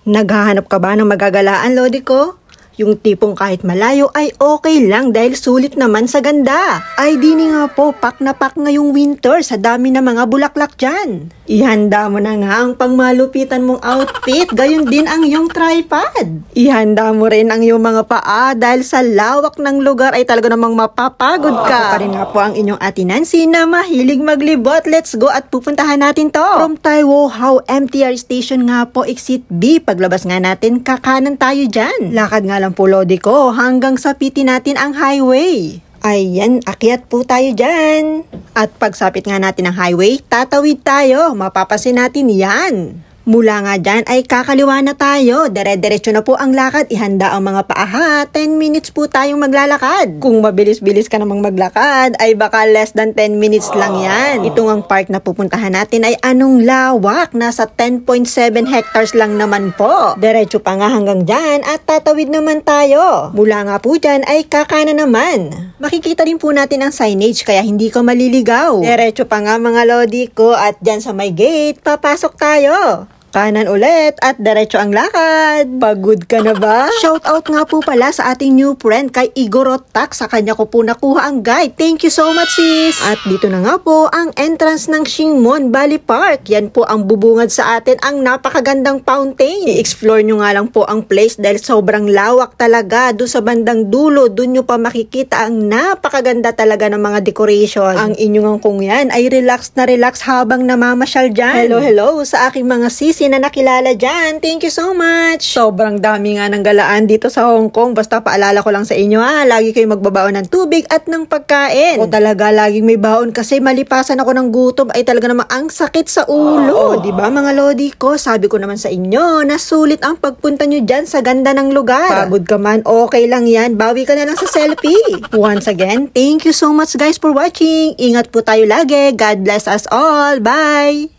Naghahanap ka ba ng magagalaan, Lodi ko? Yung tipong kahit malayo ay okay lang dahil sulit naman sa ganda. Ay dini nga po, pak na pak ngayong winter sa dami ng mga bulaklak dyan. Ihanda mo na nga ang pangmalupitan mong outfit, gayon din ang iyong tripod. Ihanda mo rin ang iyong mga paa dahil sa lawak ng lugar ay talaga namang mapapagod ka. Pa rin nga po ang inyong Ate Nancy na mahilig maglibot. Let's go at pupuntahan natin to. From Taiwo How MTR Station nga po, exit B. Paglabas nga natin, kakanan tayo dyan. Lakad nga lang po, Lodi ko, hanggang sapitin natin ang highway. Ayan, akyat po tayo dyan. At pagsapit nga natin ng highway, tatawid tayo. Mapapasin natin yan. Mula nga dyan ay kakaliwa na tayo. Dire-diretso na po ang lakad. Ihanda ang mga paa. 10 minutes po tayong maglalakad. Kung mabilis-bilis ka namang maglakad, ay baka less than 10 minutes lang yan. Itong ang park na pupuntahan natin ay anong lawak. Nasa 10.7 hectares lang naman po. Diretso pa nga hanggang dyan at tatawid naman tayo. Mula nga po dyan ay kakana naman. Makikita din po natin ang signage kaya hindi ka maliligaw. Diretso pa nga mga Lodi ko at dyan sa may gate, papasok tayo. Kanan ulit at diretso ang lakad. Pagod ka na ba? Shoutout nga po pala sa ating new friend kay Igor Otak. Sa kanya ko po nakuha ang guide. Thank you so much, sis. At dito na nga po ang entrance ng Shingmon Valley Park. Yan po ang bubungad sa atin ang napakagandang fountain. I-explore nyo nga lang po ang place dahil sobrang lawak talaga. Doon sa bandang dulo, doon nyo pa makikita ang napakaganda talaga ng mga decoration. Ang inyong kung yan ay relax na relax habang namamasyal dyan. Hello sa aking mga sis na nakilala dyan. Thank you so much. Sobrang dami nga ng galaan dito sa Hong Kong. Basta paalala ko lang sa inyo lagi kayo magbabaon ng tubig at ng pagkain. O talaga laging may baon kasi malipasan ako ng gutom ay talaga namang ang sakit sa ulo. Diba mga Lodi ko? Sabi ko naman sa inyo na sulit ang pagpunta nyo dyan sa ganda ng lugar. Pagod ka man, okay lang yan. Bawi ka na lang sa selfie. Once again, thank you so much guys for watching. Ingat po tayo lagi. God bless us all. Bye!